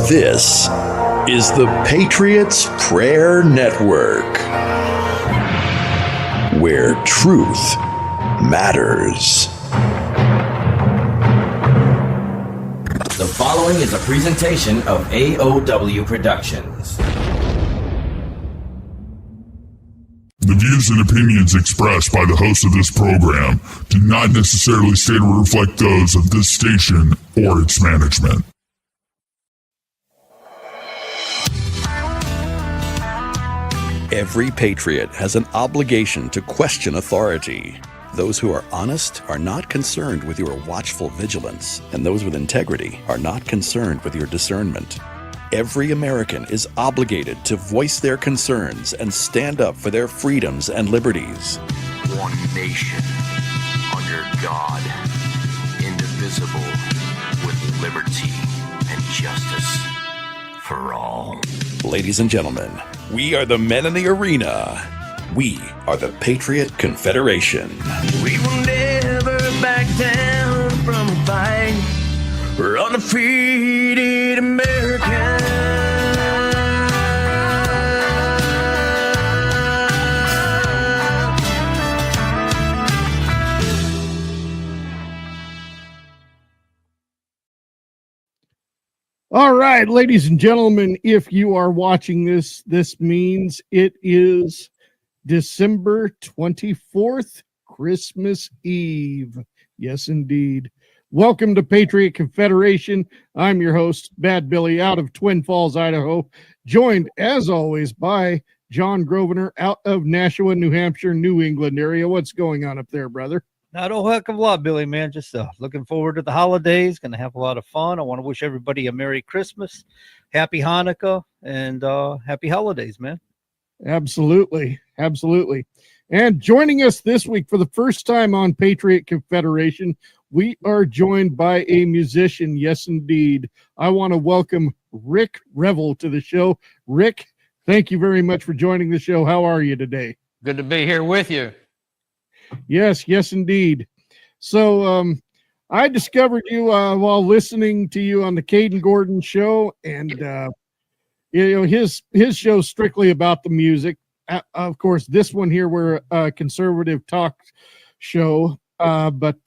This is the Patriots Prayer Network, where truth matters. The following is a presentation of AOW Productions. The views and opinions expressed by the host of this program do not necessarily state or reflect those of this station or its management. Every patriot has an obligation to question authority. Those who are honest are not concerned with your watchful vigilance, and those with integrity are not concerned with your discernment. Every American is obligated to voice their concerns and stand up for their freedoms and liberties. One nation, under God, indivisible, with liberty and justice for all. Ladies and gentlemen, we are the men in the arena. We are the Patriot Confederation. We will never back down from a fight. We're undefeated Americans. All right, ladies and gentlemen, if you are watching this means it is December 24th, Christmas Eve. Yes, indeed. Welcome to Patriot Confederation. I'm your host, Bad Billy, out of Twin Falls, Idaho, joined, as always, by John Grosvenor out of Nashua, New Hampshire, New England area. What's going on up there, brother? Not a heck of a lot, Billy, man. Just looking forward to the holidays. Going to have a lot of fun. I want to wish everybody a Merry Christmas, Happy Hanukkah, and Happy Holidays, man. Absolutely. Absolutely. And joining us this week for the first time on Patriot Confederation, we are joined by a musician. Yes, indeed. I want to welcome Rick Revel to the show. Rick, thank you very much for joining the show. How are you today? Good to be here with you. Yes, indeed. So I discovered you while listening to you on the Caden Gordon show, and his show's strictly about the music. Of course, this one here, we're a conservative talk show, but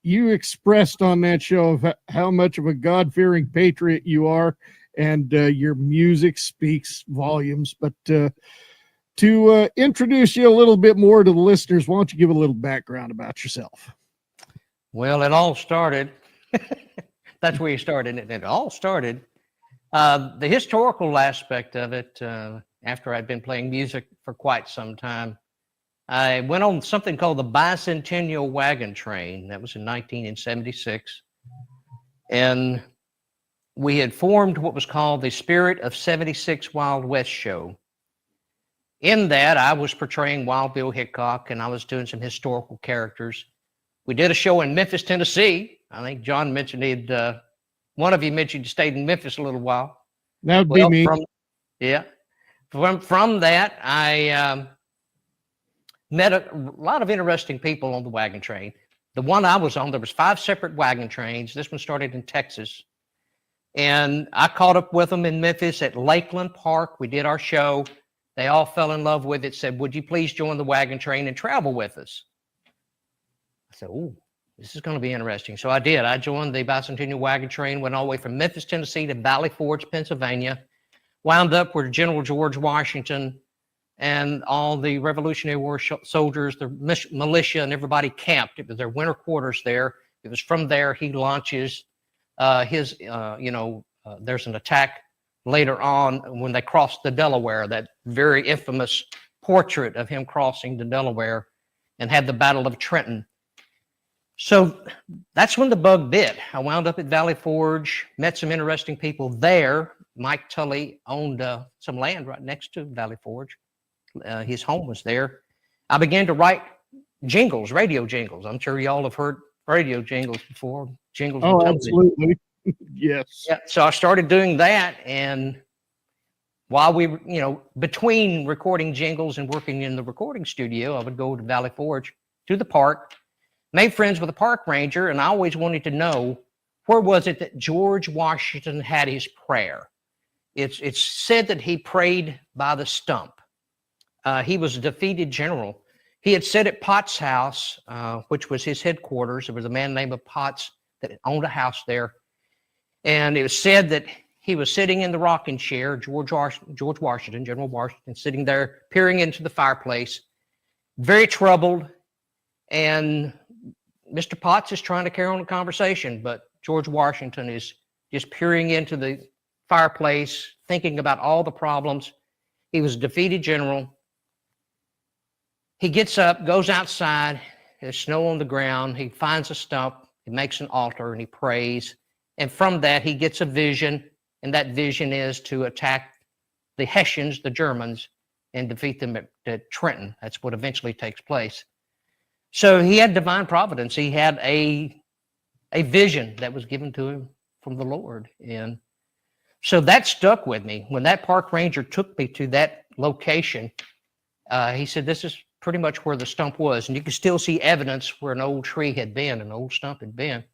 you expressed on that show of how much of a God-fearing patriot you are, and your music speaks volumes. But to introduce you a little bit more to the listeners, why don't you give a little background about yourself? Well, it all started. That's where you started. It all started. The historical aspect of it, after I'd been playing music for quite some time, I went on something called the Bicentennial Wagon Train. That was in 1976. And we had formed what was called the Spirit of 76 Wild West show. In that, I was portraying Wild Bill Hickok, and I was doing some historical characters. We did a show in Memphis, Tennessee. I think John mentioned one of you mentioned you stayed in Memphis a little while. That would be me. From that, I met a lot of interesting people on the wagon train. The one I was on, there was 5 separate wagon trains. This one started in Texas. And I caught up with them in Memphis at Lakeland Park. We did our show. They all fell in love with it, said, would you please join the wagon train and travel with us? I said, oh, this is going to be interesting. So I did. I joined the Bicentennial Wagon Train, went all the way from Memphis, Tennessee to Valley Forge, Pennsylvania, wound up where General George Washington and all the Revolutionary War soldiers, the militia, and everybody camped. It was their winter quarters there. It was from there he launches there's an attack later on when they crossed the Delaware, that very infamous portrait of him crossing the Delaware, and had the Battle of Trenton. So that's when the bug bit. I wound up at Valley Forge, met some interesting people there. Mike Tully owned some land right next to Valley Forge. His home was there. I began to write jingles, radio jingles. I'm sure y'all have heard radio jingles before. Jingles. Oh, absolutely. Yes. Yeah. So I started doing that, and while we, between recording jingles and working in the recording studio, I would go to Valley Forge, to the park, made friends with a park ranger, and I always wanted to know where was it that George Washington had his prayer? It's said that he prayed by the stump. He was a defeated general. He had said at Potts' house, which was his headquarters. There was a man named Potts that owned a house there. And it was said that he was sitting in the rocking chair, George Washington, General Washington, sitting there peering into the fireplace, very troubled. And Mr. Potts is trying to carry on a conversation, but George Washington is just peering into the fireplace, thinking about all the problems. He was a defeated general. He gets up, goes outside. There's snow on the ground. He finds a stump. He makes an altar and he prays. And from that, he gets a vision. And that vision is to attack the Hessians, the Germans, and defeat them at Trenton. That's what eventually takes place. So he had divine providence. He had a vision that was given to him from the Lord. And so that stuck with me. When that park ranger took me to that location, he said, this is pretty much where the stump was. And you can still see evidence where an old tree had been, an old stump had been.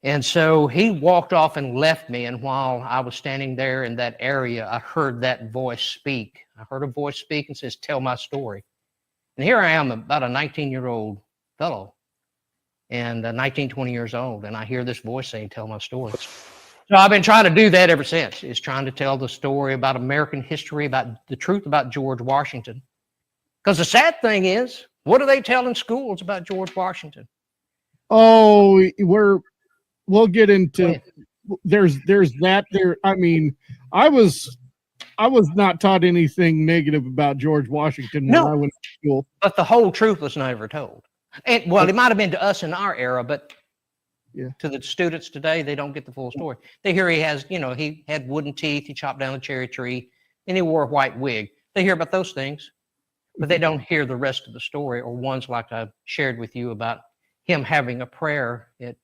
And so he walked off and left me. And while I was standing there in that area, I heard that voice speak. I heard a voice speak and says, tell my story. And here I am, about a 19-year-old fellow, and 19, 20 years old. And I hear this voice saying, tell my story. So I've been trying to do that ever since, is trying to tell the story about American history, about the truth about George Washington. Because the sad thing is, what do they tell in schools about George Washington? Oh, we'll get into, there's that there. I mean, I was not taught anything negative about George Washington when I went to school. But the whole truth was never told. And well, it might have been to us in our era, but to the students today, they don't get the full story. They hear he has, he had wooden teeth, he chopped down a cherry tree, and he wore a white wig. They hear about those things, but they don't hear the rest of the story, or ones like I shared with you about him having a prayer at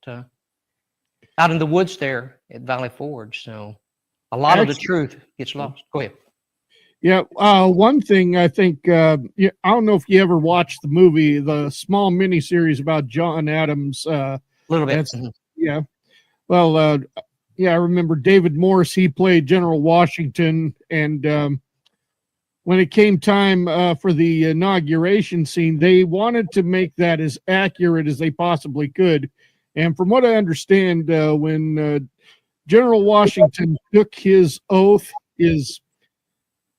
out in the woods there at Valley Forge. So a lot of the truth gets lost. Go ahead. Yeah. One thing I think, I don't know if you ever watched the movie, the small miniseries about John Adams. A little bit. Yeah. Well, I remember David Morse, he played General Washington. And when it came time for the inauguration scene, they wanted to make that as accurate as they possibly could. And from what I understand, when General Washington took his oath,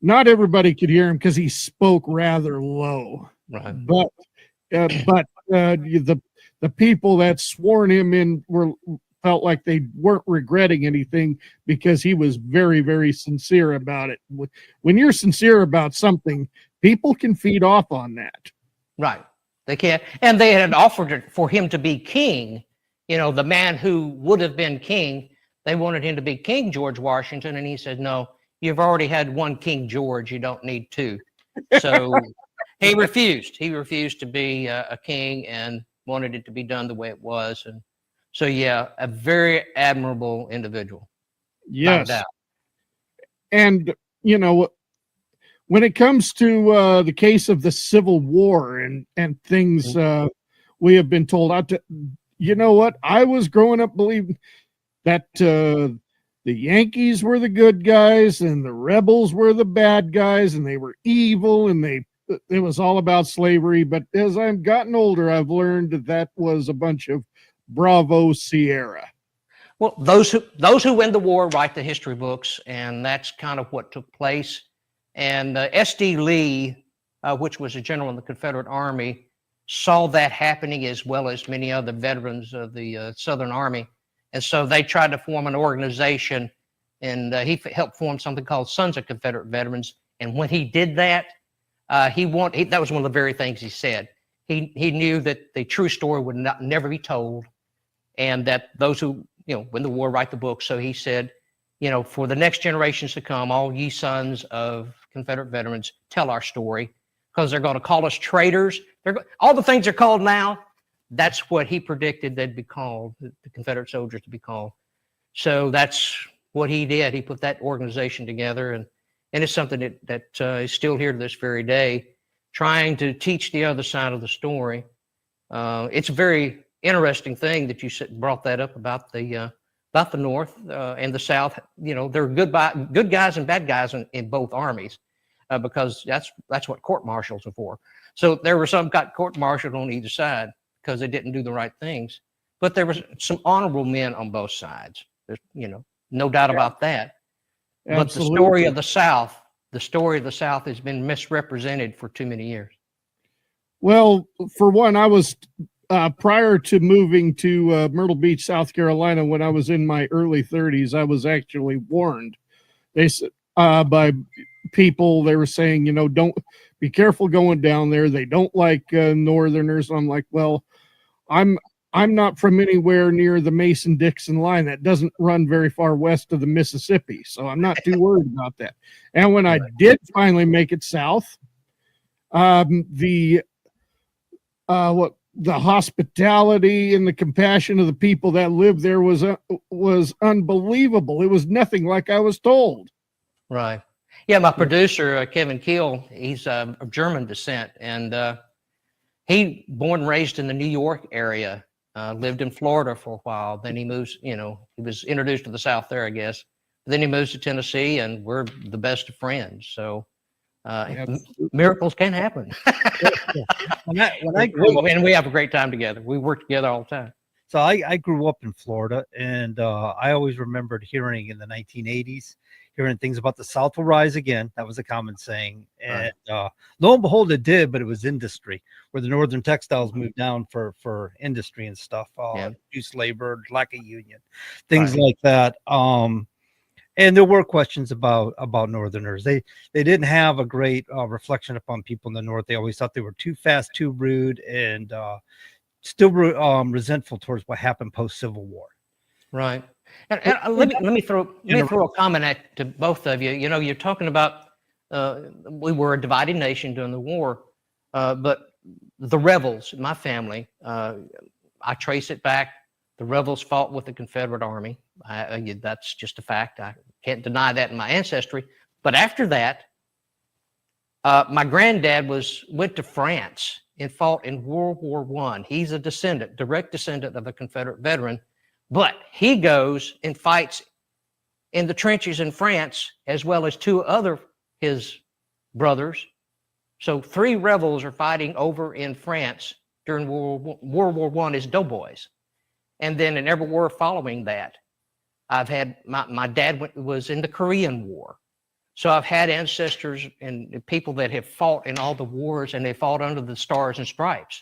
not everybody could hear him because he spoke rather low. Right. But the people that sworn him in felt like they weren't regretting anything because he was very, very sincere about it. When you're sincere about something, people can feed off on that. Right. They can. And they had offered it for him to be king. The man who would have been king, they wanted him to be King George Washington. And he said, no, you've already had one King George. You don't need two. So he refused. He refused to be a king and wanted it to be done the way it was. And so, a very admirable individual. Yes. And, when it comes to the case of the Civil War and things we have been told, you know what? I was growing up believing that the Yankees were the good guys and the rebels were the bad guys and they were evil and it was all about slavery. But as I've gotten older, I've learned that was a bunch of Bravo Sierra. Well, those who win the war write the history books, and that's kind of what took place. And S.D. Lee, which was a general in the Confederate Army, saw that happening, as well as many other veterans of the Southern Army. And so they tried to form an organization, and he helped form something called Sons of Confederate Veterans. And when he did that, that was one of the very things he said. He knew that the true story would never be told, and that those who win the war write the book. So he said, for the next generations to come, all ye sons of Confederate veterans, tell our story, because they're going to call us traitors. All the things they're called now, that's what he predicted they'd be called, the Confederate soldiers to be called. So that's what he did. He put that organization together, and it's something that is still here to this very day, trying to teach the other side of the story. It's very interesting thing that you brought that up about the North and the South. You know, there are good guys and bad guys in both armies, because that's what court-martials are for. So there were some got court-martialed on either side because they didn't do the right things. But there was some honorable men on both sides. There's, you know, no doubt about that. Absolutely. But the story of the South has been misrepresented for too many years. Well, for one, I was prior to moving to Myrtle Beach, South Carolina, when I was in my early 30s, I was actually warned. They said by people, they were saying, you know, don't be careful going down there. They don't like Northerners. And I'm like, well, I'm not from anywhere near the Mason-Dixon line. That doesn't run very far west of the Mississippi, so I'm not too worried about that. And when I did finally make it south, the hospitality and the compassion of the people that lived there was unbelievable. It was nothing like I was told. Right. Yeah, my producer, Kevin Keel, he's of German descent, and he born and raised in the New York area, lived in Florida for a while. Then he moves, you know, he was introduced to the South there, I guess. Then he moves to Tennessee, and we're the best of friends. So miracles can happen. When I grew up, and we have a great time together. We work together all the time. So I grew up in Florida, and I always remembered hearing in the 1980s, hearing things about the South will rise again. That was a common saying. And lo and behold, it did, but it was industry, where the Northern textiles moved down for industry and stuff, reduced labor, lack of union, things like that. And there were questions about Northerners. They didn't have a great reflection upon people in the North. They always thought they were too fast, too rude, and still resentful towards what happened post-Civil War. Right. And let me throw a comment to both of you. You know, you're talking about we were a divided nation during the war, but the rebels, my family, I trace it back. The rebels fought with the Confederate Army. That's just a fact. I can't deny that in my ancestry. But after that, my granddad went to France and fought in World War I. He's a direct descendant of a Confederate veteran. But he goes and fights in the trenches in France, as well as two other his brothers. So 3 rebels are fighting over in France during World War I as doughboys. And then in every war following that, I've had my dad was in the Korean War. So I've had ancestors and people that have fought in all the wars, and they fought under the Stars and Stripes,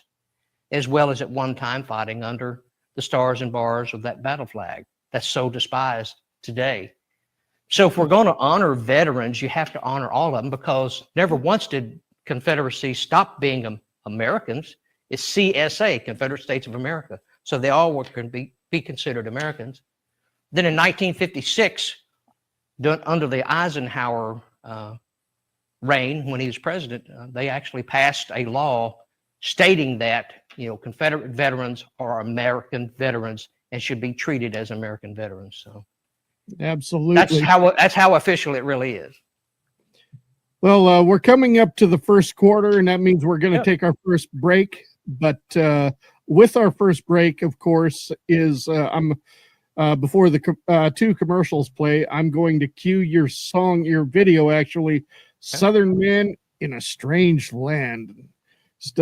as well as at one time fighting under the stars and bars of that battle flag that's so despised today. So if we're going to honor veterans, you have to honor all of them, because never once did Confederacy stop being Americans. It's CSA, Confederate States of America. So they all were going to be considered Americans. Then in 1956, under the Eisenhower reign, when he was president, they actually passed a law stating that, you know, Confederate veterans are American veterans and should be treated as American veterans. So absolutely, that's how official it really is. Well, we're coming up to the first quarter, and that means we're going to take our first break. But with our first break, of course, is before the 2 commercials play, I'm going to cue your video, actually, Southern Men in a Strange Land. Just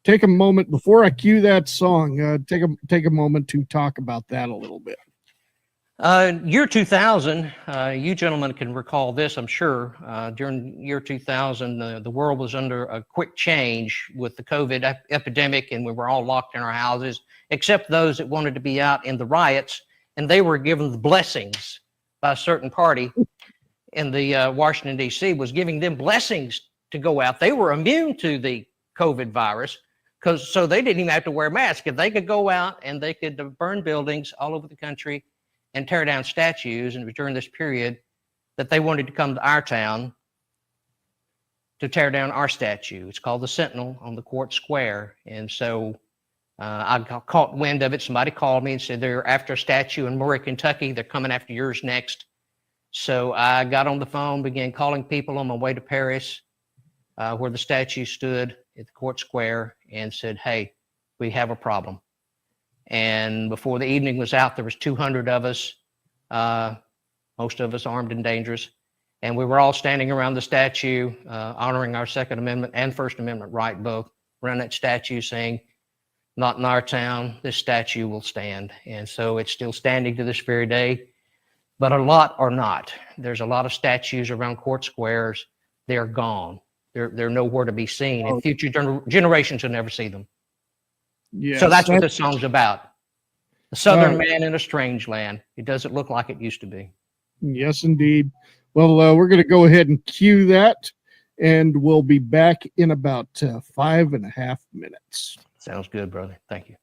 take a moment before I cue that song. Take a moment to talk about that a little bit. Year 2000, you gentlemen can recall this, I'm sure. During year 2000, the world was under a quick change with the COVID epidemic, and we were all locked in our houses, except those that wanted to be out in the riots, and they were given the blessings by a certain party in the Washington, D.C., was giving them blessings to go out. They were immune to the COVID virus, so they didn't even have to wear masks. If they could go out and they could burn buildings all over the country and tear down statues, and it was during this period that they wanted to come to our town to tear down our statue. It's called the Sentinel on the Court Square. And so I caught wind of it. Somebody called me and said they're after a statue in Murray, Kentucky. They're coming after yours next. So I got on the phone, began calling people on my way to Paris, where the statue stood at the Court Square, and said, hey, we have a problem. And before the evening was out, there was 200 of us, most of us armed and dangerous. And we were all standing around the statue, honoring our Second Amendment and First Amendment right both, around that statue saying, "Not in our town, this statue will stand." And so it's still standing to this very day, but a lot are not. There's a lot of statues around court squares. They're gone. They're nowhere to be seen, and future generations will never see them. Yes. So that's what this song's about. A Southern man in a strange land. It doesn't look like it used to be. Yes, indeed. Well, we're going to go ahead and cue that, and we'll be back in about 5.5 minutes. Sounds good, brother. Thank you.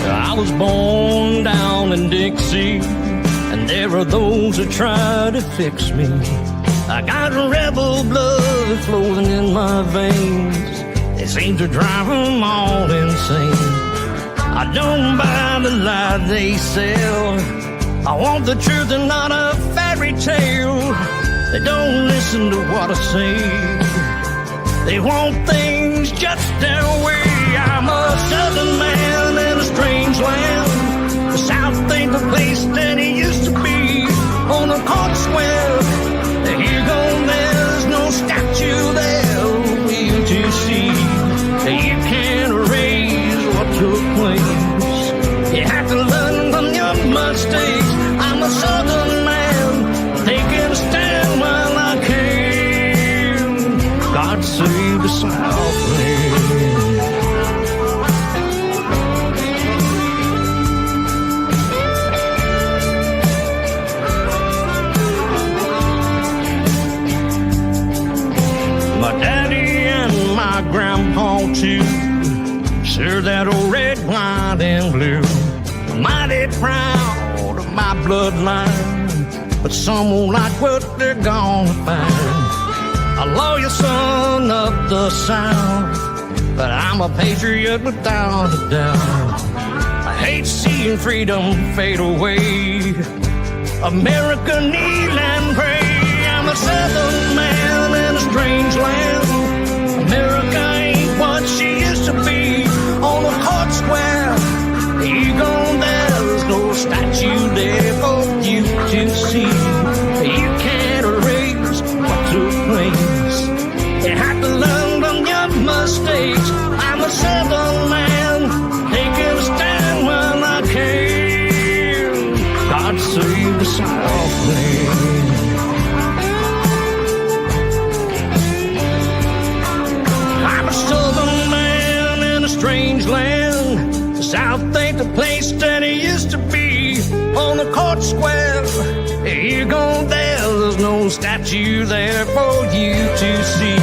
I was born down in Dixie, and there are those who try to fix me. I got rebel blood flowing in my veins. It seems to drive them all insane. I don't buy the lie they sell. I want the truth and not a fairy tale. They don't listen to what I say. They want things just their way. I'm a Southern man in a strange land. The South ain't the place that it used to be. On a court square, here go, there's no statue there for you to see. You can't erase what took place. You have to learn from your mistakes. I'm a Southern man, taking a stand while I can. God save the Southland. My daddy and my grandpa too shared that old red, white, and blue. I'm mighty proud of my bloodline, but some won't like what they're gonna find. A loyal son of the South, but I'm a patriot without a doubt. I hate seeing freedom fade away. America kneel and pray. I'm a Southern man in a strange land. America ain't what she used to be. On a court square, you gone, there's no statue there for you to see. You can't erase what took place. You have to learn from your mistakes. I'm a Southern man, taking a stand when I can. God save the Southland. I'm a Southern man in a strange land. The South ain't the place that it used to be. On the court square, you go there, there's no statue there for you to see.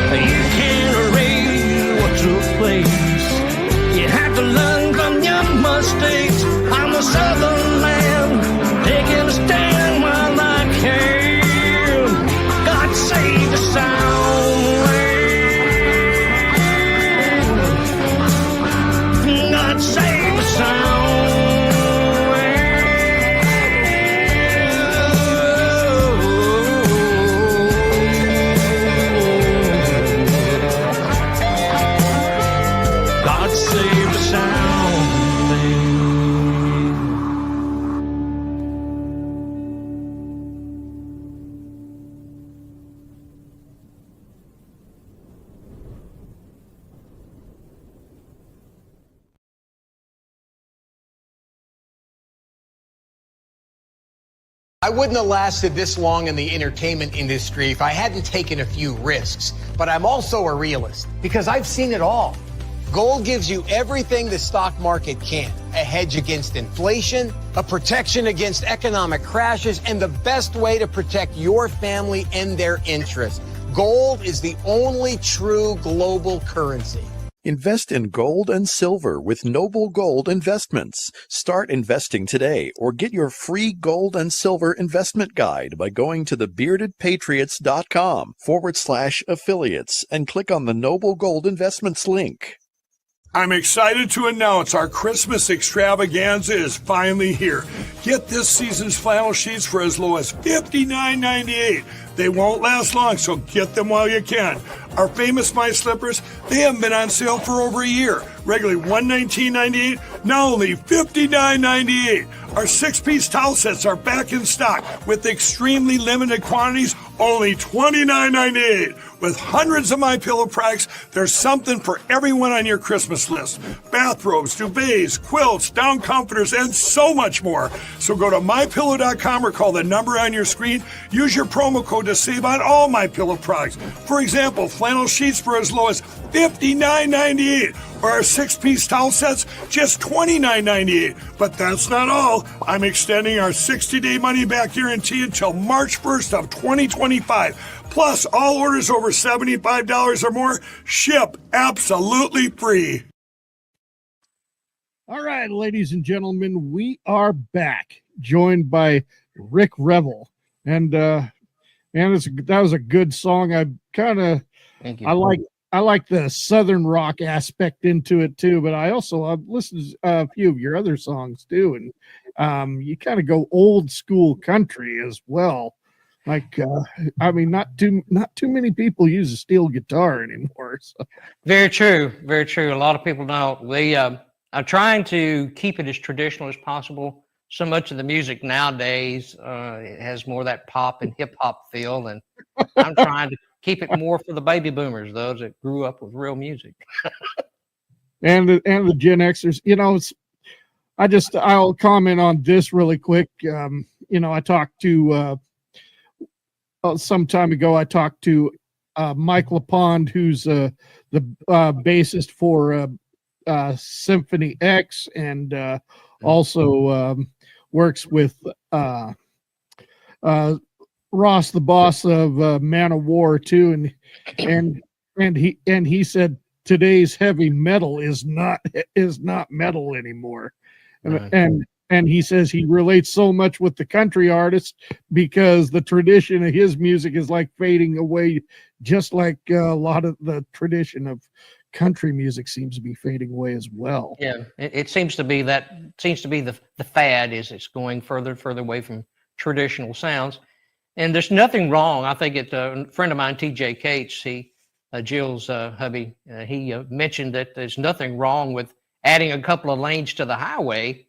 You can't erase what took place. You have to learn from your mistakes. I'm a Southern man, taking a stand while I can. God save the Southland. God save the Southland. God save the Southland. I wouldn't have lasted this long in the entertainment industry if I hadn't taken a few risks. But I'm also a realist because I've seen it all. Gold gives you everything the stock market can't. A hedge against inflation, a protection against economic crashes, and the best way to protect your family and their interests. Gold is the only true global currency. Invest in gold and silver with Noble Gold Investments. Start investing today or get your free gold and silver investment guide by going to thebeardedpatriots.com/affiliates and click on the Noble Gold Investments link. I'm excited to announce our Christmas extravaganza is finally here. Get this season's flannel sheets for as low as $59.98. They won't last long, so get them while you can. Our famous My Slippers, they haven't been on sale for over a year. Regularly $119.98, now only $59.98. Our 6-piece towel sets are back in stock with extremely limited quantities, only $29.98. With hundreds of MyPillow products, there's something for everyone on your Christmas list. Bathrobes, duvets, quilts, down comforters, and so much more. So go to MyPillow.com or call the number on your screen. Use your promo code to save on all MyPillow products. For example, flannel sheets for as low as $59.98. Or our 6-piece towel sets, just $29.98. But that's not all. I'm extending our 60-day money-back guarantee until March 1st of 2025. Plus, all orders over $75 or more ship absolutely free. All right, ladies and gentlemen, we are back, joined by Rick Revel. And that was a good song. Thank you. I like the Southern rock aspect into it too, but I've listened to a few of your other songs too, and you kind of go old school country as well. Like, not too many people use a steel guitar anymore. So. Very true. Very true. A lot of people don't. I'm trying to keep it as traditional as possible. So much of the music nowadays it has more of that pop and hip hop feel, and I'm trying to keep it more for the baby boomers, those that grew up with real music. and the Gen Xers, I'll comment on this really quick. I talked to some time ago. I talked to Mike LaPond, who's the bassist for Symphony X, and also works with Ross, the boss of Man of War, too, and he said today's heavy metal is not metal anymore, and he says he relates so much with the country artists because the tradition of his music is like fading away, just like a lot of the tradition of country music seems to be fading away as well. Yeah, it seems to be the fad is it's going further and further away from traditional sounds. And there's nothing wrong. I think a friend of mine, TJ Cates, Jill's hubby, he mentioned that there's nothing wrong with adding a couple of lanes to the highway.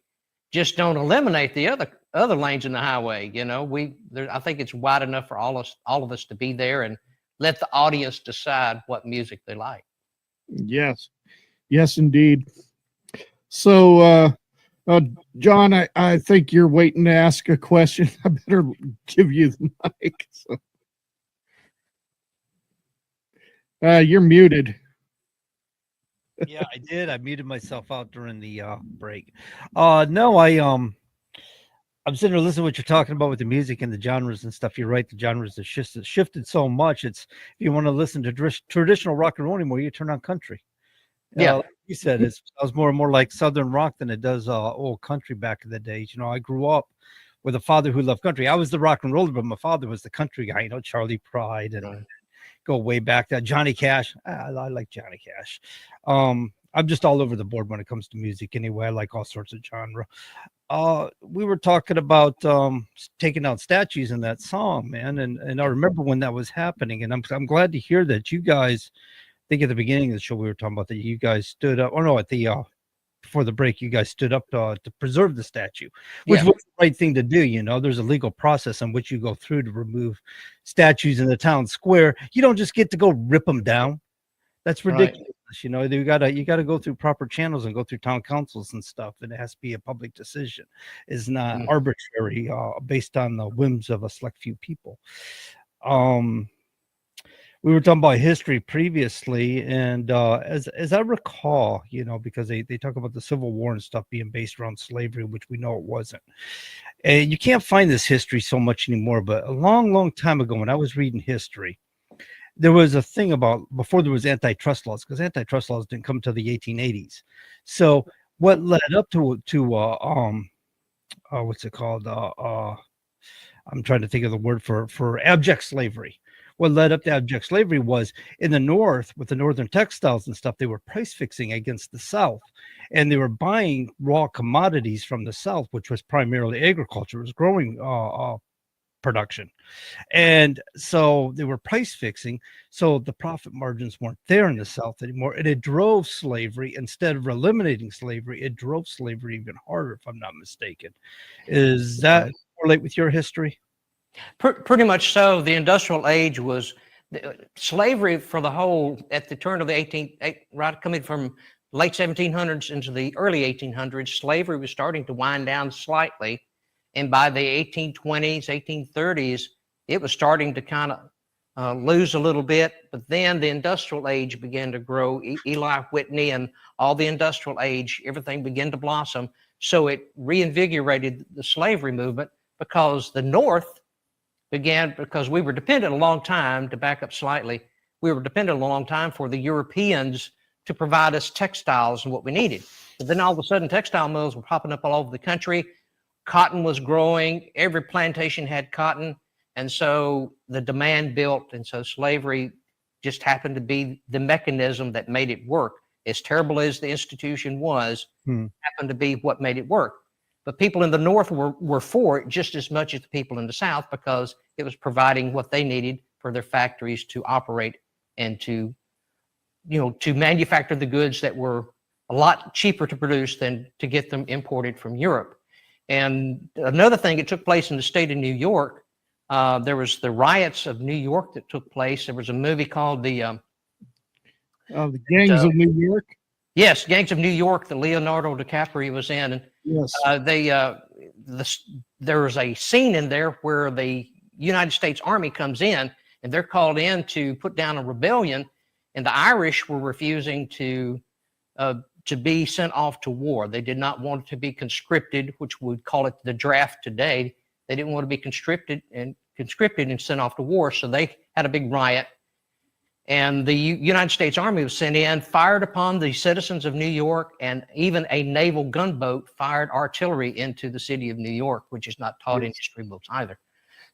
Just don't eliminate the other lanes in the highway. I think it's wide enough for all of us to be there and let the audience decide what music they like. Yes, indeed. So, John, I think you're waiting to ask a question. I better give you the mic. So. You're muted. Yeah, I did. I muted myself out during the break. No, I'm sitting there listening to what you're talking about with the music and the genres and stuff. You're right. The genres have shifted so much. If you want to listen to traditional rock and roll anymore, you turn on country. Yeah. Like you said, it sounds more and more like Southern rock than it does old country back in the days. I grew up with a father who loved country. I was the rock and roller, but my father was the country guy, Charlie Pride and go way back to Johnny Cash. I like Johnny Cash. I'm just all over the board when it comes to music anyway. I like all sorts of genre. We were talking about taking down statues in that song, man. And I remember when that was happening. And I'm glad to hear that you guys, I think at the beginning of the show, we were talking about that you guys stood up, before the break, you guys stood up to preserve the statue, which was the right thing to do. There's a legal process in which you go through to remove statues in the town square. You don't just get to go rip them down. That's ridiculous. Right. You gotta go through proper channels and go through town councils and stuff. And it has to be a public decision. It's not arbitrary, based on the whims of a select few people. we were talking about history previously, and as I recall, because they talk about the Civil War and stuff being based around slavery, which we know it wasn't. And you can't find this history so much anymore, but a long, long time ago when I was reading history, there was a thing about before there was antitrust laws, because antitrust laws didn't come until the 1880s. So what led up to what's it called? I'm trying to think of the word for abject slavery. What led up to abject slavery was in the North with the Northern textiles and stuff, they were price fixing against the South, and they were buying raw commodities from the South, which was primarily agriculture, it was growing production. And so they were price fixing. So the profit margins weren't there in the South anymore. And it drove slavery instead of eliminating slavery. It drove slavery even harder, if I'm not mistaken. Is that relate with your history? Pretty much so. The industrial age was slavery for the whole at the turn of the right coming from late 1700s into the early 1800s. Slavery was starting to wind down slightly. And by the 1820s, 1830s, it was starting to kind of lose a little bit. But then the industrial age began to grow. Eli Whitney and all the industrial age, everything began to blossom. So it reinvigorated the slavery movement because the North began, because we were dependent a long time, to back up slightly, we were dependent a long time for the Europeans to provide us textiles and what we needed. But then all of a sudden, textile mills were popping up all over the country. Cotton was growing. Every plantation had cotton. And so the demand built. And so slavery just happened to be the mechanism that made it work. As terrible as the institution was, happened to be what made it work. But people in the North were for it just as much as the people in the South, because it was providing what they needed for their factories to operate and to manufacture the goods that were a lot cheaper to produce than to get them imported from Europe. And another thing that took place in the state of New York, there was the riots of New York that took place. There was a movie called the Gangs of New York. Yes, Gangs of New York that Leonardo DiCaprio was in. And Yes. There was a scene in there where the United States Army comes in, and they're called in to put down a rebellion, and the Irish were refusing to be sent off to war. They did not want to be conscripted, which we would call it the draft today. They didn't want to be conscripted and sent off to war. So they had a big riot. And the United States Army was sent in, fired upon the citizens of New York, and even a naval gunboat fired artillery into the city of New York, which is not taught in history books either.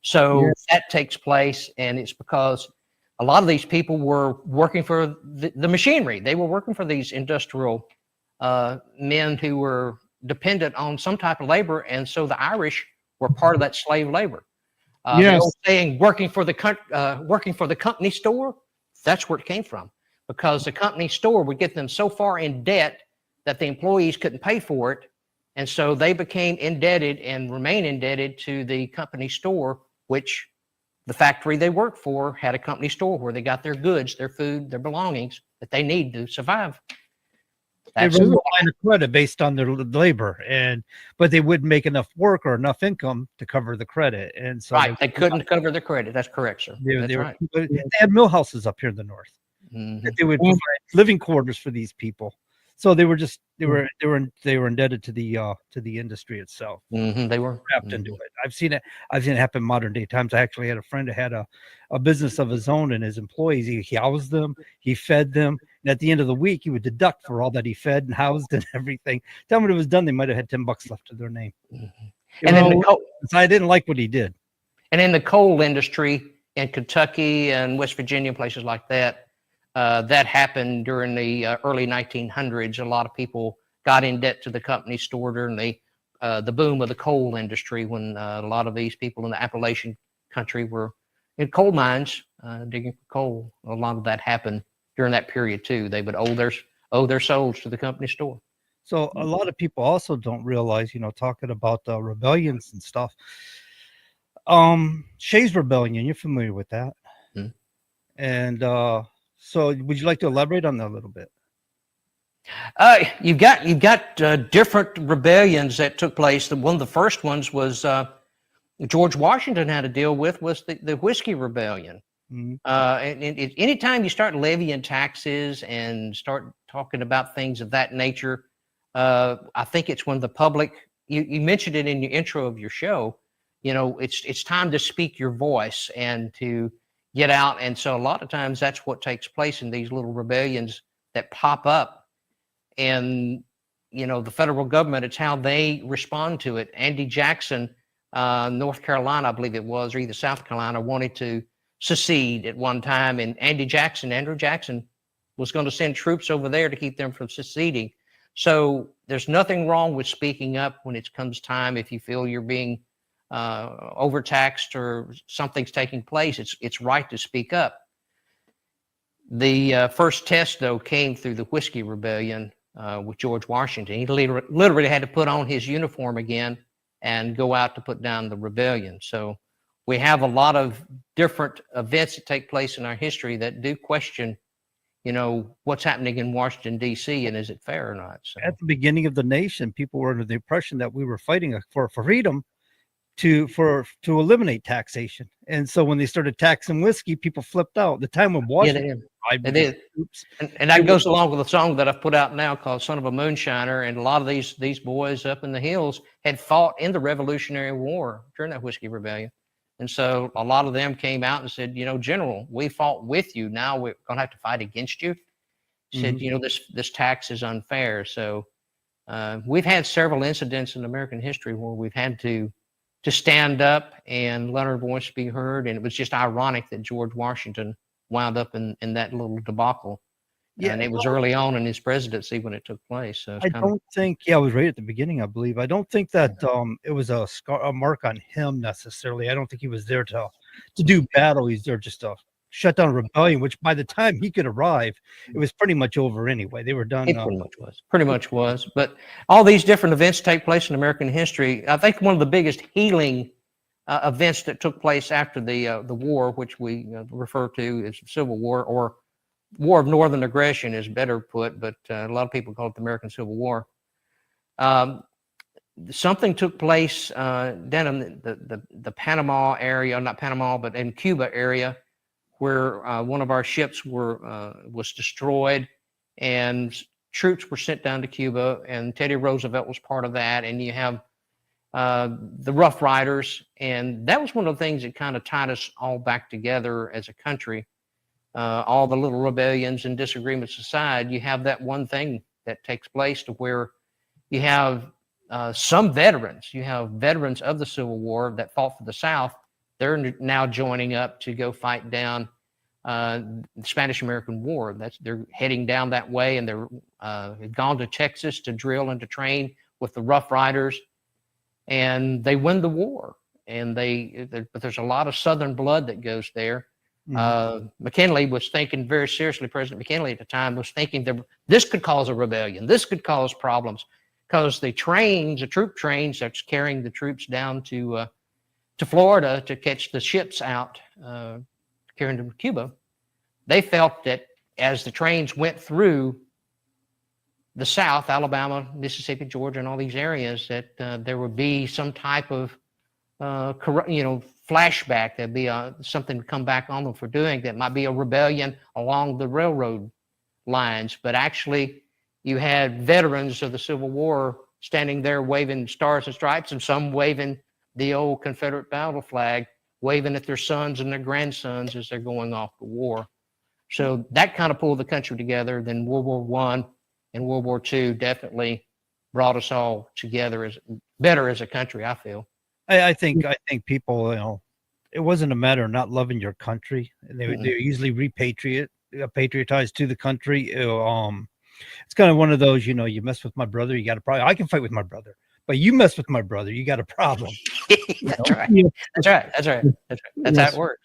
So that takes place, and it's because a lot of these people were working for the machinery. They were working for these industrial men who were dependent on some type of labor, and so the Irish were part of that slave labor. The old saying, working for the company store, that's where it came from, because the company store would get them so far in debt that the employees couldn't pay for it, and so they became indebted and remain indebted to the company store, which the factory they worked for had a company store where they got their goods, their food, their belongings that they need to survive. That's a line of credit based on their labor, but they wouldn't make enough work or enough income to cover the credit, and so they couldn't cover the credit. That's correct, sir. They had mill houses up here in the North. That they would provide living quarters for these people. So they were indebted to the industry itself. They were wrapped into it. I've seen it happen in modern day times. I actually had a friend who had a business of his own, and his employees, he housed them, he fed them, and at the end of the week he would deduct for all that he fed and housed and everything. Tell me when it was done, they might have had $10 left to their name. So I didn't like what he did. And in the coal industry in Kentucky and West Virginia, places like that, that happened during the early 1900s. A lot of people got in debt to the company store during the boom of the coal industry, when a lot of these people in the Appalachian country were in coal mines digging for coal. A lot of that happened during that period too. They would owe their souls to the company store. So a lot of people also don't realize, talking about rebellions and stuff. Shays Rebellion, you're familiar with that? And so would you like to elaborate on that a little bit? You've got different rebellions that took place. One of the first ones was George Washington had to deal with was the Whiskey Rebellion. Anytime you start levying taxes and start talking about things of that nature, I think it's when the public, you mentioned it in your intro of your show, it's time to speak your voice and to get out. And so a lot of times that's what takes place in these little rebellions that pop up. And, the federal government, it's how they respond to it. Andy Jackson, North Carolina, I believe it was, or either South Carolina, wanted to secede at one time. And Andrew Jackson was going to send troops over there to keep them from seceding. So there's nothing wrong with speaking up when it comes time. If you feel you're being overtaxed or something's taking place, it's right to speak up. The first test, though, came through the Whiskey Rebellion with George Washington. He literally had to put on his uniform again and go out to put down the rebellion. So we have a lot of different events that take place in our history that do question, what's happening in Washington, D.C., and is it fair or not? So, at the beginning of the nation, people were under the impression that we were fighting for freedom to eliminate taxation. And so when they started taxing whiskey, people flipped out. The time when Washington, they did. And that goes along with a song that I've put out now called Son of a Moonshiner. And a lot of these boys up in the hills had fought in the Revolutionary War during that Whiskey Rebellion. And so a lot of them came out and said, General, we fought with you. Now we're going to have to fight against you. He said, this tax is unfair. So we've had several incidents in American history where we've had to stand up and let our voice be heard. And it was just ironic that George Washington wound up in that little debacle. Yeah, and it was early on in his presidency when it took place. So I don't think, it was right at the beginning, I believe. I don't think that it was a mark on him necessarily. I don't think he was there to do battle. He's there just to shut down a rebellion, which by the time he could arrive, it was pretty much over anyway. They were done. It pretty much was. But all these different events take place in American history. I think one of the biggest healing events that took place after the war, which we refer to as the Civil War, or War of Northern Aggression is better put, but a lot of people call it the American Civil War. Something took place down in the Panama area, not Panama, but in Cuba area, where one of our ships was destroyed, and troops were sent down to Cuba, and Teddy Roosevelt was part of that. And you have the Rough Riders, and that was one of the things that kind of tied us all back together as a country. All the little rebellions and disagreements aside, you have that one thing that takes place to where you have some veterans. You have veterans of the Civil War that fought for the South. They're now joining up to go fight down the Spanish-American War. They're heading down that way, and they're gone to Texas to drill and to train with the Rough Riders, and they win the war. And but there's a lot of Southern blood that goes there. McKinley was thinking very seriously. President McKinley at the time was thinking that this could cause a rebellion. This could cause problems because the troop trains that's carrying the troops down to Florida to catch the ships out carrying them to Cuba. They felt that as the trains went through the South, Alabama, Mississippi, Georgia, and all these areas, that there would be some type of flashback. There'd be something to come back on them for doing that might be a rebellion along the railroad lines. But actually, you had veterans of the Civil War standing there waving stars and stripes, and some waving the old Confederate battle flag, waving at their sons and their grandsons as they're going off to war. So that kind of pulled the country together. Then World War I and World War II definitely brought us all together better as a country, I feel. I think people, it wasn't a matter of not loving your country. They usually patriotized to the country. It's kind of one of those, you mess with my brother, you got a problem. I can fight with my brother, but you mess with my brother, you got a problem. That's right. That's how it works.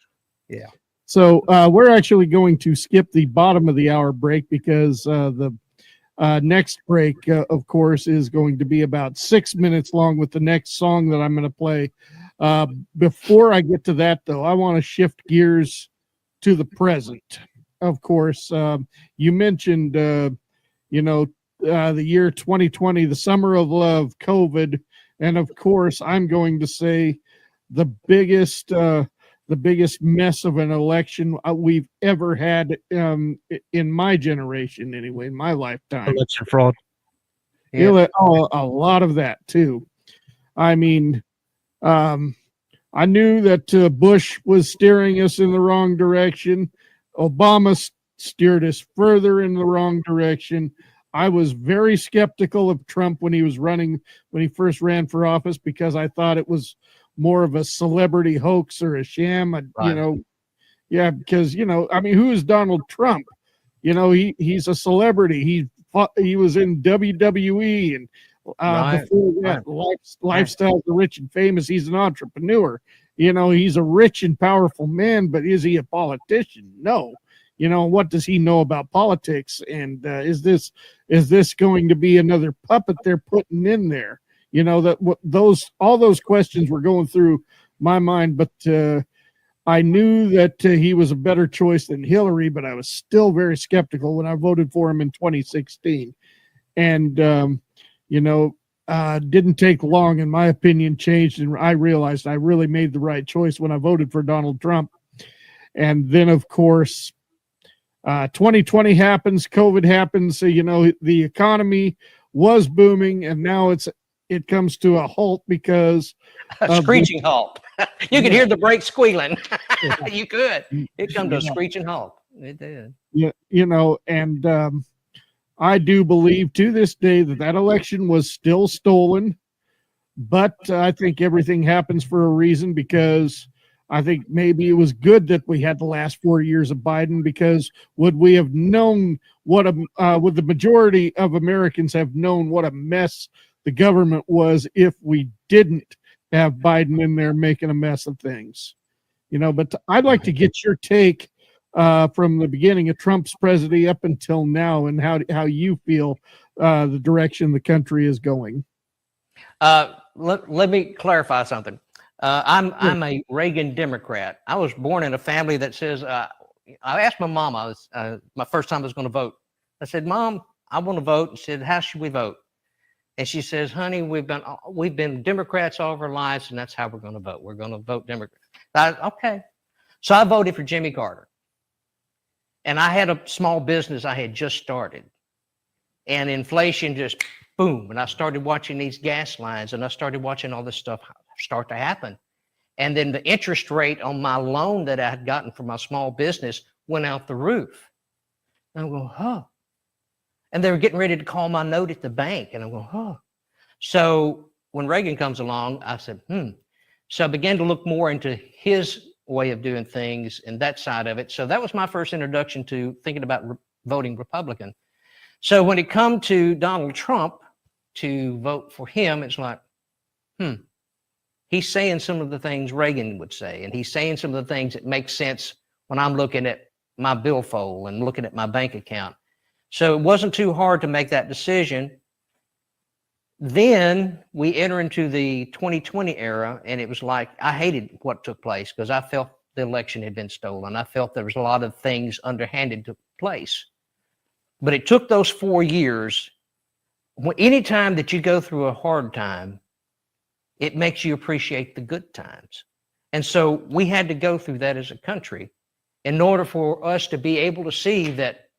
Yeah. So we're actually going to skip the bottom of the hour break because the next break, of course, is going to be about 6 minutes long with the next song that I'm going to play. Before I get to that, though, I want to shift gears to the present. Of course, you mentioned, the year 2020, the summer of love, COVID, and of course, I'm going to say the biggest the biggest mess of an election we've ever had in my generation, anyway, in my lifetime. Election fraud. Yeah. A lot of that too. I mean, I knew that Bush was steering us in the wrong direction. Obama steered us further in the wrong direction. I was very skeptical of Trump when he first ran for office, because I thought it was more of a celebrity hoax or a sham. Right. Because I mean, who is Donald Trump? He's a celebrity. He was in WWE, and Right. before that, Lifestyle of the Rich and Famous. He's an entrepreneur. He's a rich and powerful man, but is he a politician? No. What does he know about politics? And is this going to be another puppet they're putting in there? All those questions were going through my mind, but I knew that he was a better choice than Hillary, but I was still very skeptical when I voted for him in 2016. And didn't take long, and my opinion changed, and I realized I really made the right choice when I voted for Donald Trump. And then, of course, 2020 happens, COVID happens. So, the economy was booming, and now it comes to a halt because A screeching halt. You could hear the brakes squealing. You could. It come to a screeching halt. It did. Yeah, and I do believe to this day that election was still stolen, but I think everything happens for a reason, because I think maybe it was good that we had the last 4 years of Biden, because would we have known would the majority of Americans have known what a mess the government was if we didn't have Biden in there making a mess of things? But I'd like to get your take from the beginning of Trump's presidency up until now, and how you feel the direction the country is going. Let me clarify something. I'm a Reagan Democrat. I was born in a family that says, I asked my mom, my first time I was going to vote. I said, Mom, I want to vote. And she said, how should we vote? And she says, honey, we've been Democrats all of our lives, and that's how we're going to vote. We're going to vote Democrat. Okay. So I voted for Jimmy Carter. And I had a small business I had just started. And inflation just boom. And I started watching these gas lines, and I started watching all this stuff start to happen. And then the interest rate on my loan that I had gotten for my small business went out the roof. And I'm going, huh. And they were getting ready to call my note at the bank. And I'm going, huh. So when Reagan comes along, I said, So I began to look more into his way of doing things and that side of it. So that was my first introduction to thinking about voting Republican. So when it come to Donald Trump, to vote for him, it's like, he's saying some of the things Reagan would say, and he's saying some of the things that make sense when I'm looking at my billfold and looking at my bank account. So it wasn't too hard to make that decision. Then we enter into the 2020 era, and it was like, I hated what took place because I felt the election had been stolen. I felt there was a lot of things underhanded took place. But it took those 4 years. Anytime that you go through a hard time, it makes you appreciate the good times. And so we had to go through that as a country in order for us to be able to see that,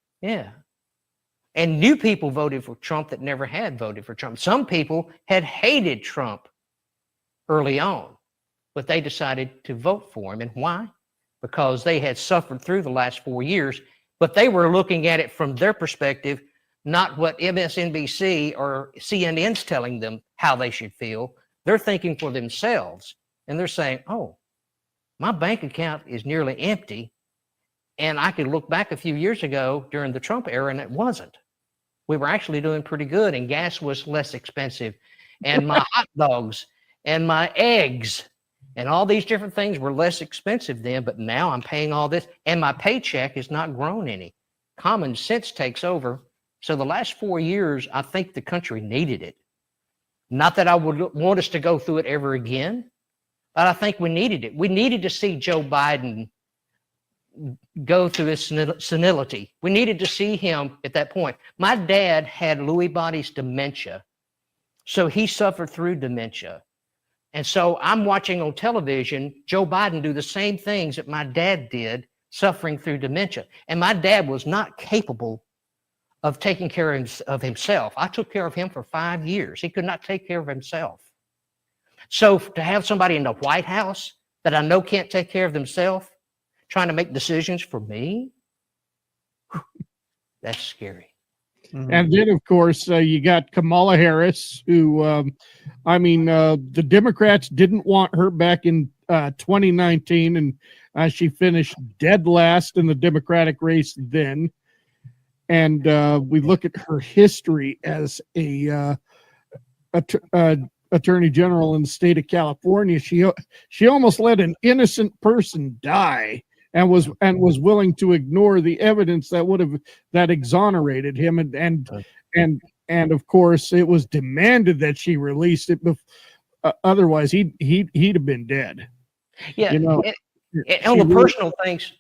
And new people voted for Trump that never had voted for Trump. Some people had hated Trump early on, but they decided to vote for him. And why? Because they had suffered through the last 4 years, but they were looking at it from their perspective, not what MSNBC or CNN's telling them how they should feel. They're thinking for themselves, and they're saying, oh, my bank account is nearly empty, and I could look back a few years ago during the Trump era, and it wasn't. We were actually doing pretty good, and gas was less expensive, and my hot dogs and my eggs and all these different things were less expensive then, but now I'm paying all this, and my paycheck has not grown any. Common sense takes over. So the last 4 years, I think the country needed it. Not that I would want us to go through it ever again, but I think we needed it. We needed to see Joe Biden go through his senility. We needed to see him at that point. My dad had Lewy bodies dementia, so he suffered through dementia. And so I'm watching on television Joe Biden do the same things that my dad did, suffering through dementia. And my dad was not capable of taking care of himself. I took care of him for 5 years. He could not take care of himself. So to have somebody in the White House that I know can't take care of themselves, trying to make decisions for me, that's scary. And then, of course, you got Kamala Harris, who, the Democrats didn't want her back in 2019, and she finished dead last in the Democratic race then. And we look at her history as a attorney general in the state of California. She almost let an innocent person die, and was willing to ignore the evidence that exonerated him, and of course it was demanded that she released it. Otherwise, he'd have been dead. Yeah, on the personal things,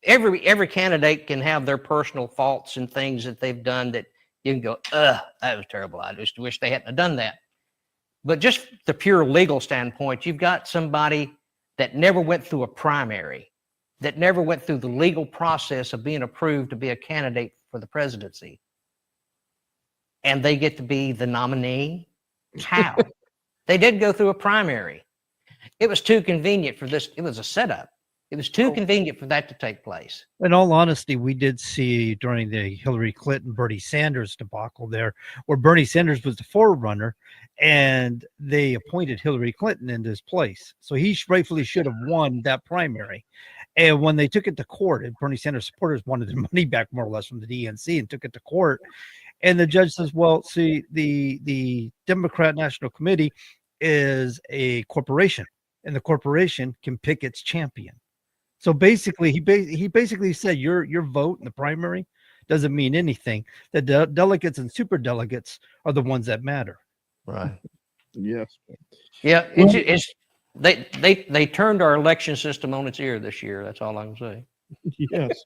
every candidate can have their personal faults and things that they've done that you can go, that was terrible. I just wish they hadn't done that. But just the pure legal standpoint, you've got somebody that never went through a primary, that never went through the legal process of being approved to be a candidate for the presidency. And they get to be the nominee? How? They did go through a primary. It was too convenient for this. It was a setup. It was too convenient for that to take place. In all honesty, we did see during the Hillary Clinton, Bernie Sanders debacle there, where Bernie Sanders was the forerunner, and they appointed Hillary Clinton in his place. So he rightfully should have won that primary. And when they took it to court, and Bernie Sanders supporters wanted their money back more or less from the DNC and took it to court, and the judge says, well, see, the Democrat National Committee is a corporation, and the corporation can pick its champion. So basically, he basically said your vote in the primary doesn't mean anything. The delegates and super delegates are the ones that matter. Right. Yes. Yeah. It's they turned our election system on its ear this year. That's all I can say. Yes.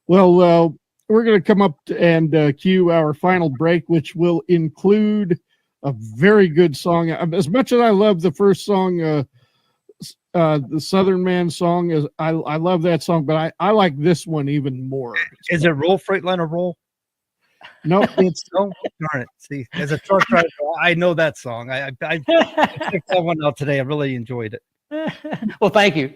Well, we're going to come up and cue our final break, which will include a very good song. As much as I love the first song, the Southern Man song, I love that song, but I like this one even more. Is it Roll Freightliner Roll? No, it's no. Darn it! See, as a truck driver, I know that song. I picked that one out today. I really enjoyed it. Well, thank you.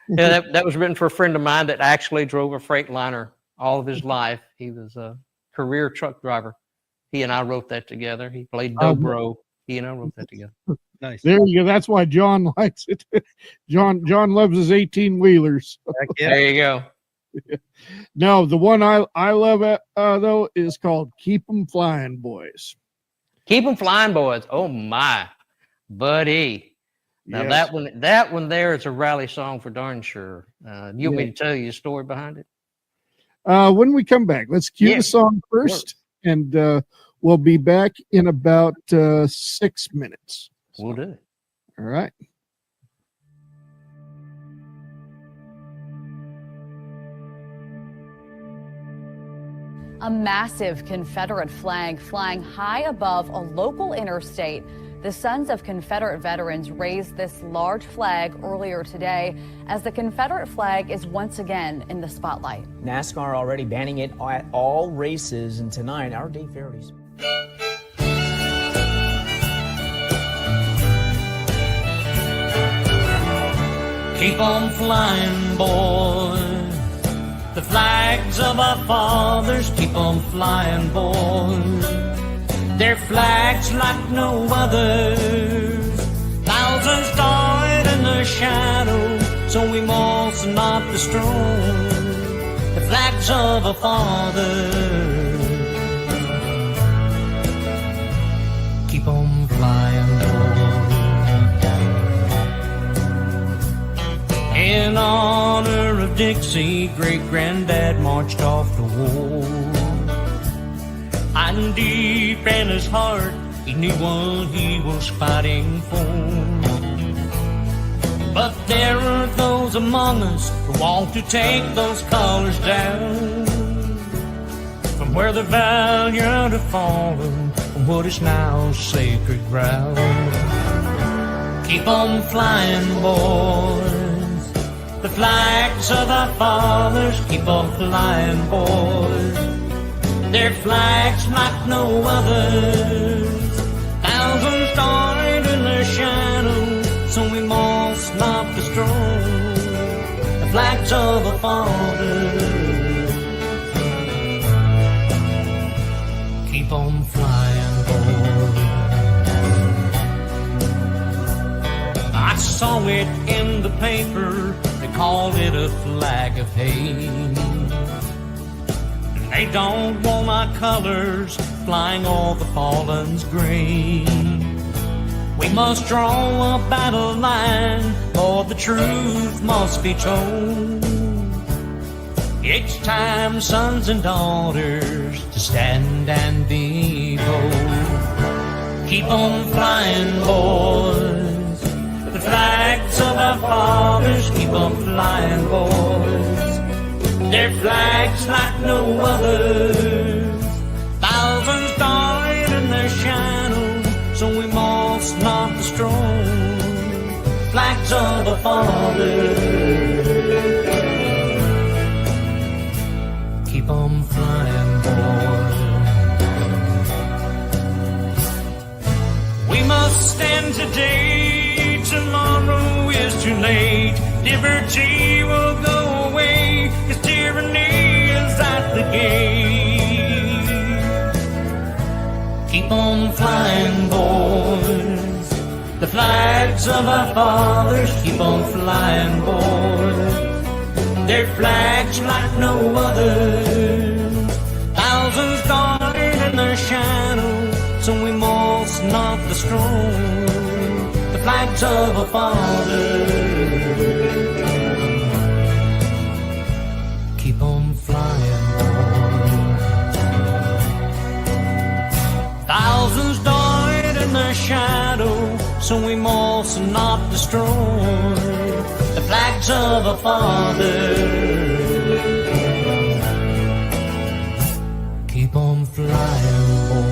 Yeah, that was written for a friend of mine that actually drove a Freightliner all of his life. He was a career truck driver. He and I wrote that together. He played dobro. He and I wrote that together. Nice. There you go. That's why John likes it. John loves his 18-wheelers. There you go. No, the one I love though is called "Keep 'Em Flying, Boys." Keep 'em flying, boys. Oh my, buddy. Now Yes. that one there is a rally song for darn sure. You want me to tell you the story behind it? When we come back, let's cue Yeah. the song first, and we'll be back in about 6 minutes. We'll do it. All right. A massive Confederate flag flying high above a local interstate. The Sons of Confederate Veterans raised this large flag earlier today as the Confederate flag is once again in the spotlight. NASCAR already banning it at all races, and tonight our Dave Faraday. Keep on flying, boys. The flags of our fathers keep on flying, boys. They're flags like no others. Thousands died in the shadow, so we must not destroy the flags of our fathers. Keep on flying, boys. In honor of Dixie, great-granddad marched off to war. And deep in his heart, he knew what he was fighting for. But there are those among us who want to take those colors down from where the valiant have fallen, from what is now sacred ground. Keep on flying, boys. The flags of our fathers keep on flying, boys. Their flags like no others. Thousands died in their shadow, so we must not destroy the flags of our fathers. Keep on flying, boys. I saw it in the paper, they called it a flag of hate. They don't want our colors flying o'er the fallen's grave. We must draw a battle line, for the truth must be told. It's time, sons and daughters, to stand and be bold. Keep on flying, boys. The flags of our fathers keep on flying, boys. Their flags like no others. Thousands died in their shadow, so we must not destroy flags of the fathers. Keep on flying, boys. We must stand today, tomorrow is too late. Liberty will go away, 'cause tyranny is at the gate. Keep on flying, boys. The flags of our fathers keep on flying, boys. Their flags like no others. Thousands died in their shadow, so we must not destroy the flags of our fathers. Keep on flying, boys. Thousands died in their shadow, so we must not destroy the flags of our fathers. Keep on flying, boys.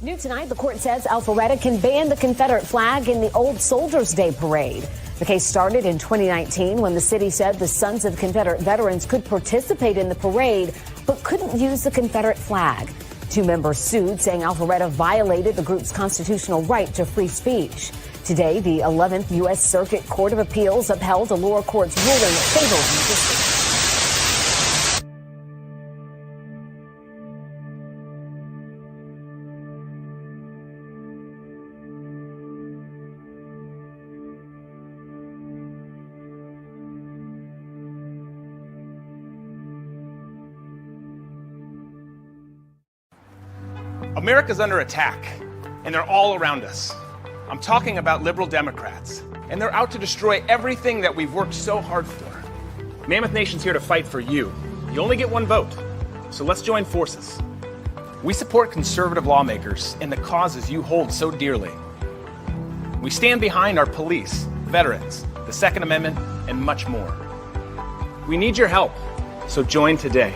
New tonight, the court says Alpharetta can ban the Confederate flag in the Old Soldiers' Day parade. The case started in 2019 when the city said the Sons of Confederate Veterans could participate in the parade but couldn't use the Confederate flag. Two members sued, saying Alpharetta violated the group's constitutional right to free speech. Today, the 11th U.S. Circuit Court of Appeals upheld a lower court's ruling favoring the district. America's under attack, and they're all around us. I'm talking about liberal Democrats, and they're out to destroy everything that we've worked so hard for. Mammoth Nation's here to fight for you. You only get one vote, so let's join forces. We support conservative lawmakers and the causes you hold so dearly. We stand behind our police, veterans, the Second Amendment, and much more. We need your help, so join today.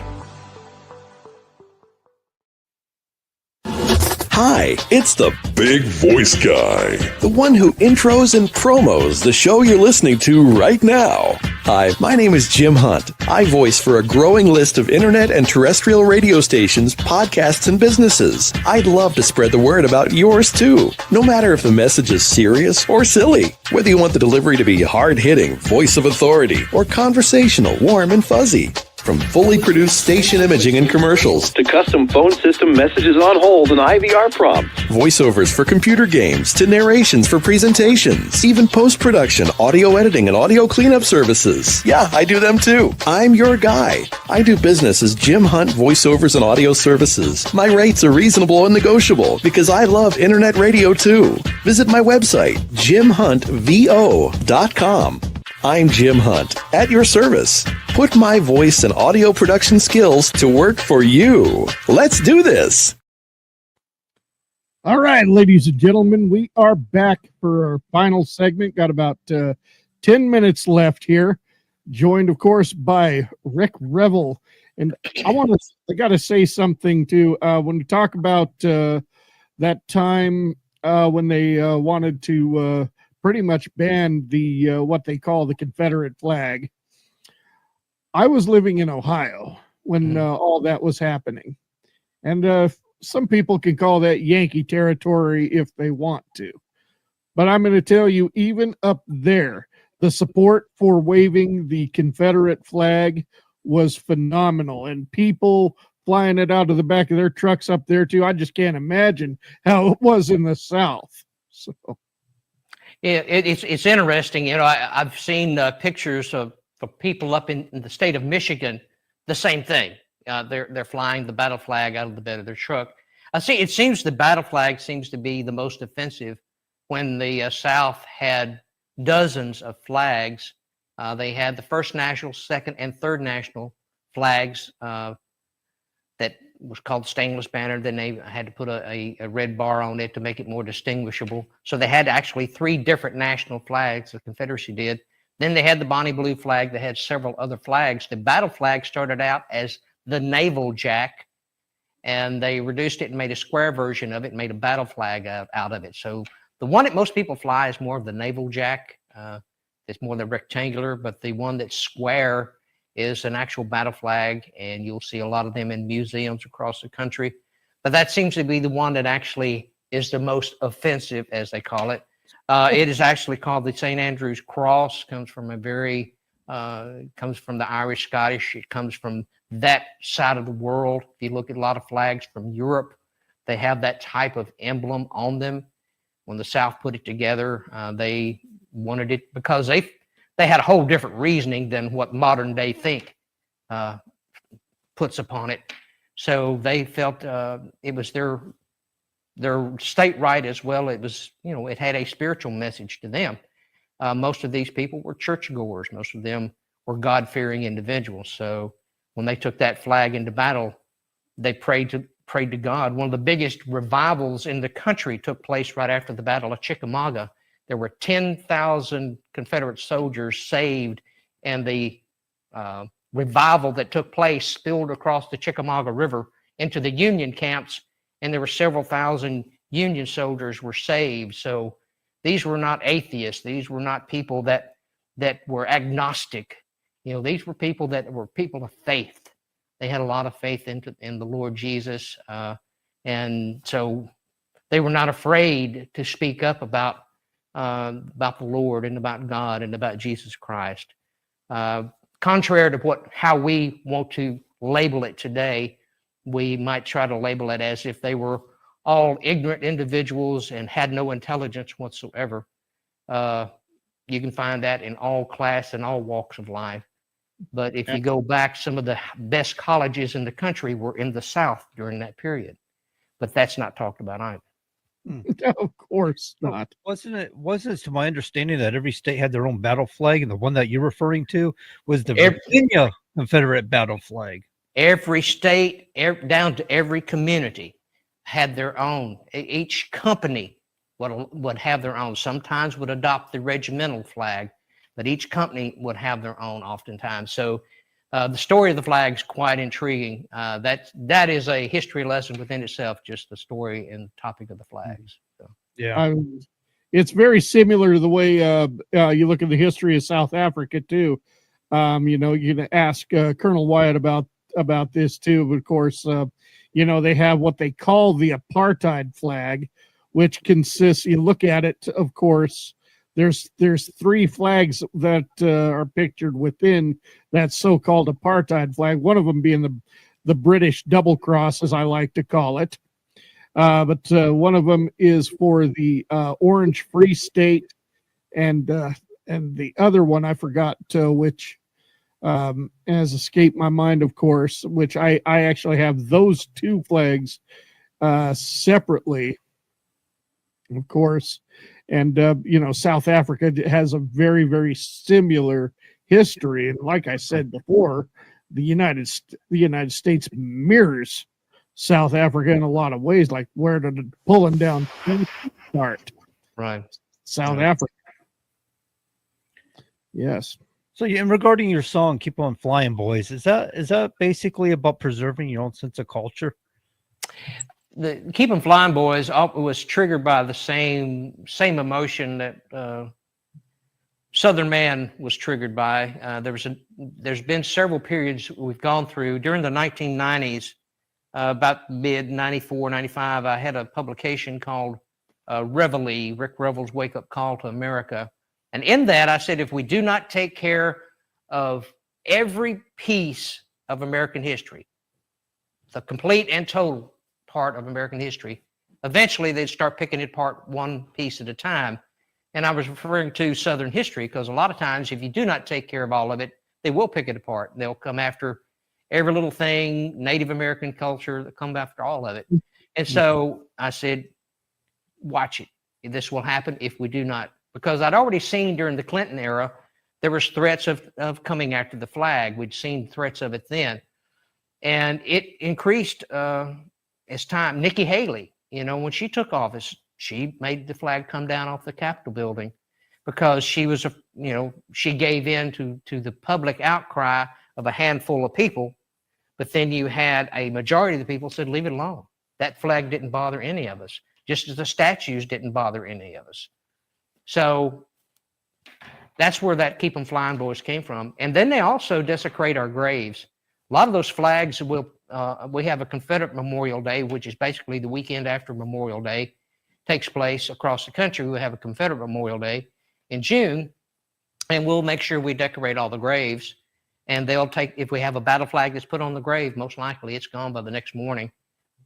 Hi, it's the big voice guy, the one who intros and promos the show you're listening to right now. Hi, my name is Jim Hunt. I voice for a growing list of internet and terrestrial radio stations, podcasts, and businesses. I'd love to spread the word about yours too, no matter if the message is serious or silly. Whether you want the delivery to be hard-hitting, voice of authority, or conversational, warm and fuzzy. From fully produced station imaging and commercials to custom phone system messages on hold and IVR prompts, voiceovers for computer games to narrations for presentations, even post-production, audio editing, and audio cleanup services. Yeah, I do them too. I'm your guy. I do business as Jim Hunt Voiceovers and Audio Services. My rates are reasonable and negotiable because I love internet radio too. Visit my website, jimhuntvo.com. I'm Jim Hunt, at your service. Put my voice and audio production skills to work for you. Let's do this. All right, ladies and gentlemen, we are back for our final segment. Got about 10 minutes left here. Joined, of course, by Rick Revel. And I got to say something too. When we talk about the that time when they wanted to pretty much ban the what they call the Confederate flag. I was living in Ohio when all that was happening. And some people can call that Yankee territory if they want to. But I'm going to tell you, even up there, the support for waving the Confederate flag was phenomenal. And people flying it out of the back of their trucks up there, too. I just can't imagine how it was in the South. So it's interesting. You know, I've seen pictures of people up in the state of Michigan, the same thing. They're flying the battle flag out of the bed of their truck. It seems the battle flag seems to be the most offensive when the South had dozens of flags. They had the first national, second, and third national flags that was called stainless banner. Then they had to put a red bar on it to make it more distinguishable. So they had actually 3 different national flags, the Confederacy did. Then they had the Bonnie Blue flag. They had several other flags. The battle flag started out as the naval jack, and they reduced it and made a square version of it and made a battle flag out of it. So the one that most people fly is more of the naval jack. It's more the rectangular, but the one that's square is an actual battle flag, and you'll see a lot of them in museums across the country. But that seems to be the one that actually is the most offensive, as they call it. It is actually called the St. Andrew's Cross. Comes from comes from the Irish Scottish. It comes from that side of the world. If you look at a lot of flags from Europe, they have that type of emblem on them. When the South put it together, they wanted it because they had a whole different reasoning than what modern day think puts upon it. So they felt it was their state right as well. It was, it had a spiritual message to them. Most of these people were churchgoers. Most of them were God-fearing individuals. So when they took that flag into battle, they prayed to God. One of the biggest revivals in the country took place right after the Battle of Chickamauga. There were 10,000 Confederate soldiers saved, and the revival that took place spilled across the Chickamauga River into the Union camps, and there were several thousand Union soldiers were saved. So these were not atheists. These were not people that were agnostic. These were people that were people of faith. They had a lot of faith in the Lord Jesus, and so they were not afraid to speak up about the Lord and about God and about Jesus Christ. Contrary to how we want to label it today, we might try to label it as if they were all ignorant individuals and had no intelligence whatsoever. You can find that in all class and all walks of life. But if you go back, some of the best colleges in the country were in the South during that period. But that's not talked about either. Of course not. Wasn't it to my understanding that every state had their own battle flag, and the one that you're referring to was the Virginia Confederate battle flag? Every state, down to every community, had their own. Each company would have their own. Sometimes would adopt the regimental flag, but each company would have their own oftentimes. So the story of the flag is quite intriguing. That is a history lesson within itself, just the story and topic of the flags. So. Yeah. It's very similar to the way you look at the history of South Africa, too. You can ask Colonel Wyatt about this, too. But, of course, they have what they call the apartheid flag, which consists, you look at it, of course, there's 3 flags that are pictured within that so-called apartheid flag. One of them being the British double cross, as I like to call it. But one of them is for the Orange Free State, and the other one I forgot which has escaped my mind, of course. Which I actually have those 2 flags separately, of course. And, South Africa has a very, very similar history. And like I said before, the United States mirrors South Africa in a lot of ways, like where did the pulling down start? Right. South Africa. Yes. So, in regarding your song, Keep On Flying, Boys, is that basically about preserving your own sense of culture? the Keep 'em Flying Boys was triggered by the same emotion that Southern Man was triggered by. There's been several periods we've gone through during the 1990s, about mid 94, 95. I had a publication called Reveille, Rick Revel's Wake Up Call to America. And in that, I said, if we do not take care of every piece of American history, the complete and total part of American history, eventually they'd start picking it apart one piece at a time. And I was referring to Southern history because a lot of times, if you do not take care of all of it, they will pick it apart. They'll come after every little thing, Native American culture, they'll come after all of it. And so I said, watch it. This will happen if we do not, because I'd already seen during the Clinton era, there was threats of coming after the flag. We'd seen threats of it then. And it increased as time. Nikki Haley, when she took office, she made the flag come down off the Capitol building because she was, she gave in to the public outcry of a handful of people. But then you had a majority of the people said, leave it alone. That flag didn't bother any of us, just as the statues didn't bother any of us. So that's where that Keep 'em Flying Boys came from. And then they also desecrate our graves. A lot of those flags we have a Confederate Memorial Day, which is basically the weekend after Memorial Day takes place across the country. We have a Confederate Memorial Day in June, and we'll make sure we decorate all the graves. And they'll take, if we have a battle flag that's put on the grave, most likely it's gone by the next morning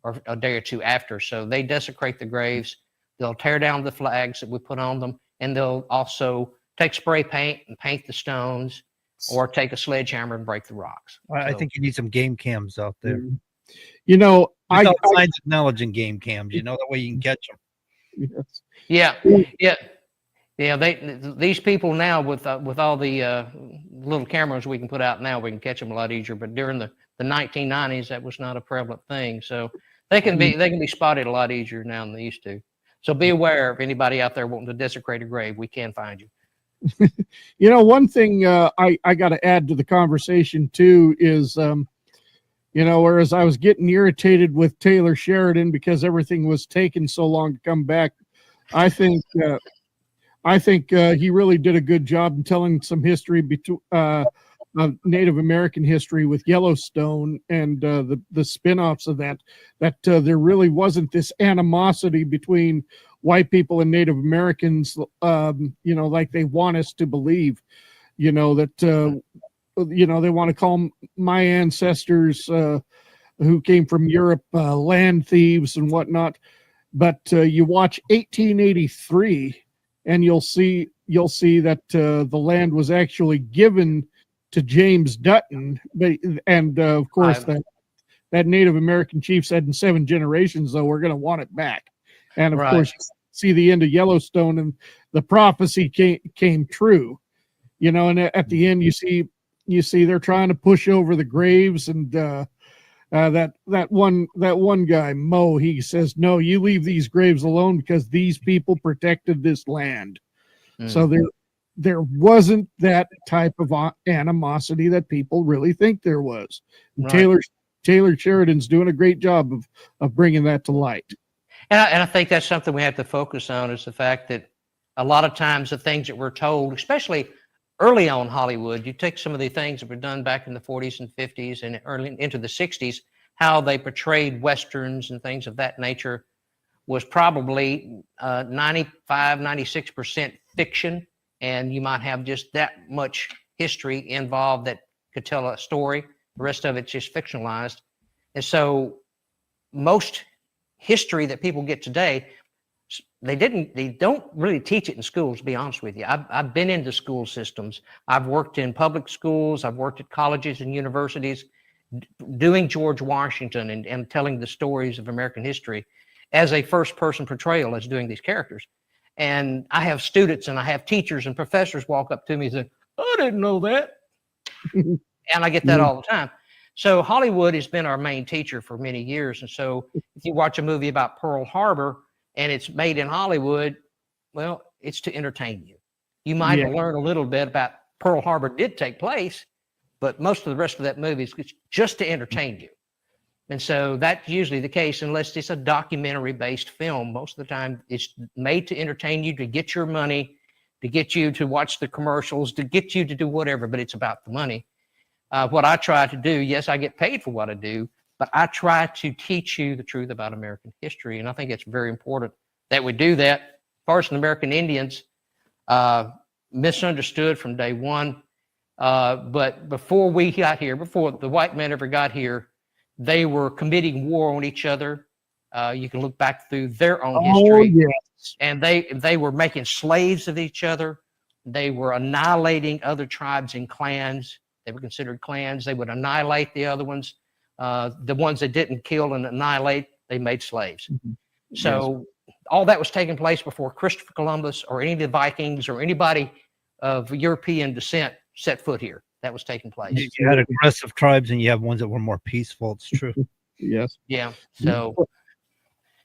or a day or two after. So they desecrate the graves. They'll tear down the flags that we put on them, and they'll also take spray paint and paint the stones, or take a sledgehammer and break the rocks. I think you need some game cams out there. I signs of knowledge in game cams. That way you can catch them. Yes. Yeah. These people now with all the little cameras we can put out now, we can catch them a lot easier. But during the 1990s, that was not a prevalent thing. So they can be spotted a lot easier now than they used to. So be aware of anybody out there wanting to desecrate a grave. We can find you. One thing I got to add to the conversation too is, whereas I was getting irritated with Taylor Sheridan because everything was taking so long to come back, I think he really did a good job in telling some history Native American history with Yellowstone and the spin-offs of that there really wasn't this animosity between white people and Native Americans, like they want us to believe, that they want to call my ancestors who came from Europe land thieves and whatnot. But you watch 1883 and you'll see that the land was actually given to James Dutton, and of course that Native American chief said in 7 generations, though, we're going to want it back. And of course, you see the end of Yellowstone, and the prophecy came true. And at the end, you see they're trying to push over the graves, and that one guy, Mo, he says, no, you leave these graves alone because these people protected this land. So there wasn't that type of animosity that people really think there was. Taylor Sheridan's doing a great job of bringing that to light. And I think that's something we have to focus on, is the fact that a lot of times the things that we're told, especially early on Hollywood, you take some of the things that were done back in the 40s and 50s and early into the 60s, how they portrayed Westerns and things of that nature was probably 95, 96% fiction. And you might have just that much history involved that could tell a story. The rest of it's just fictionalized. And so most history that people get today, they don't really teach it in schools, to be honest with you. I've been into school systems. I've worked in public schools. I've worked at colleges and universities doing George Washington and telling the stories of American history as a first person portrayal, as doing these characters. And I have students and I have teachers and professors walk up to me and say, I didn't know that. And I get that all the time. So Hollywood has been our main teacher for many years. And so if you watch a movie about Pearl Harbor and it's made in Hollywood, well, it's to entertain you. You might learn a little bit about Pearl Harbor did take place, but most of the rest of that movie is just to entertain you. And so that's usually the case unless it's a documentary-based film. Most of the time, it's made to entertain you, to get your money, to get you to watch the commercials, to get you to do whatever, but it's about the money. What I try to do, yes, I get paid for what I do, but I try to teach you the truth about American history. And I think it's very important that we do that. First, the American Indians, misunderstood from day one. But before we got here, before the white man ever got here, they were committing war on each other. You can look back through their own history. Yes. And they were making slaves of each other. They were annihilating other tribes and clans. They were considered clans. They would annihilate the other ones. The ones that didn't kill and annihilate, they made slaves. Mm-hmm. So all that was taking place before Christopher Columbus or any of the Vikings or anybody of European descent set foot here. That was taking place. You had aggressive tribes and you have ones that were more peaceful. It's true. Yes. Yeah. So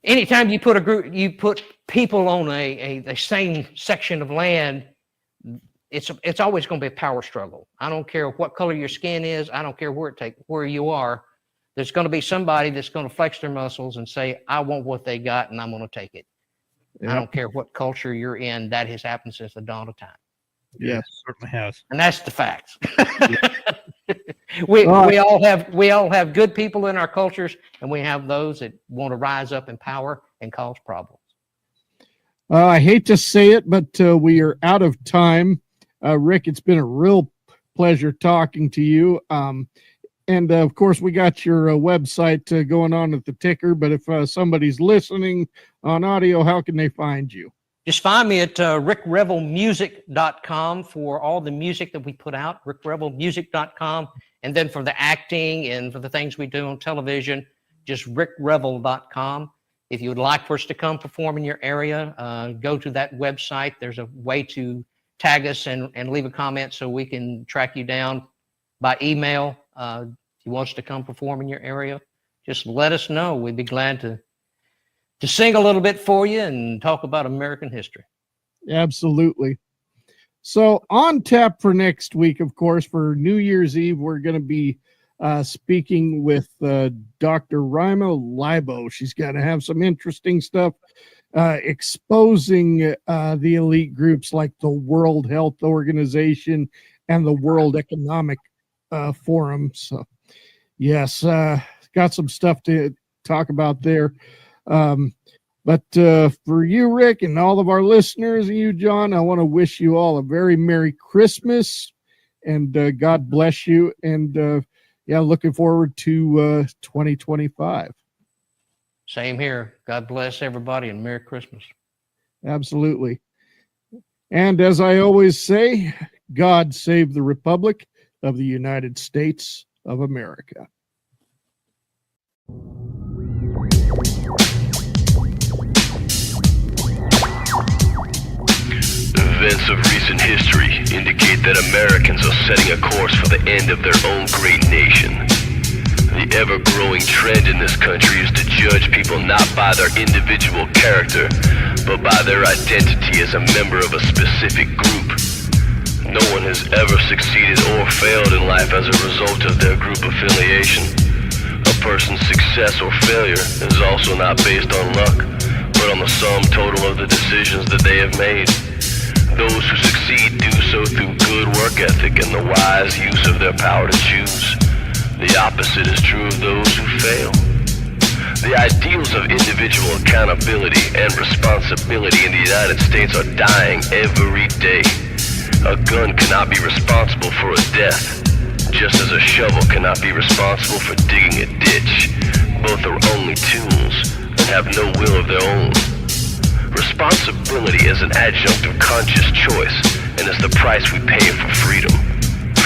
anytime you put you put people on a same section of land, it's always going to be a power struggle. I don't care what color your skin is. I don't care where you are. There's going to be somebody that's going to flex their muscles and say, I want what they got and I'm going to take it. I don't care what culture you're in. That has happened since the dawn of time. Yes, certainly has. And that's the facts. we all have good people in our cultures, and we have those that want to rise up in power and cause problems. I hate to say it, but we are out of time. Rick, it's been a real pleasure talking to you. And of course, we got your website going on at the ticker. But if somebody's listening on audio, how can they find you? Just find me at rickrevelmusic.com for all the music that we put out, rickrevelmusic.com. And then for the acting and for the things we do on television, just rickrevel.com. If you would like for us to come perform in your area, go to that website. There's a way to tag us and leave a comment so we can track you down by email. If you want us to come perform in your area, just let us know. We'd be glad to sing a little bit for you and talk about American history. Absolutely. So on tap for next week, of course, for New Year's Eve, we're going to be speaking with Dr. Rima Libo. She's going to have some interesting stuff exposing the elite groups like the World Health Organization and the World Economic Forum. So, yes, got some stuff to talk about there. But for you, Rick, and all of our listeners, and you, John, I want to wish you all a very Merry Christmas, and God bless you. And looking forward to 2025. Same here. God bless everybody and Merry Christmas. Absolutely. And as I always say, God save the Republic of the United States of America. Events of recent history indicate that Americans are setting a course for the end of their own great nation. The ever-growing trend in this country is to judge people not by their individual character, but by their identity as a member of a specific group. No one has ever succeeded or failed in life as a result of their group affiliation. A person's success or failure is also not based on luck, but on the sum total of the decisions that they have made. Those who succeed do so through good work ethic and the wise use of their power to choose. The opposite is true of those who fail. The ideals of individual accountability and responsibility in the United States are dying every day. A gun cannot be responsible for a death, just as a shovel cannot be responsible for digging a ditch. Both are only tools and have no will of their own. Responsibility is an adjunct of conscious choice and is the price we pay for freedom.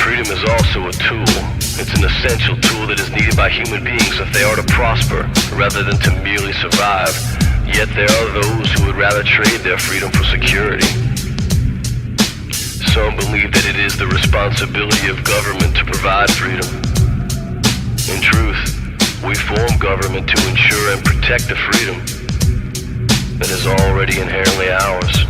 Freedom is also a tool. It's an essential tool that is needed by human beings if they are to prosper rather than to merely survive. Yet there are those who would rather trade their freedom for security. Some believe that it is the responsibility of government to provide freedom. In truth, we form government to ensure and protect the freedom that is already inherently ours.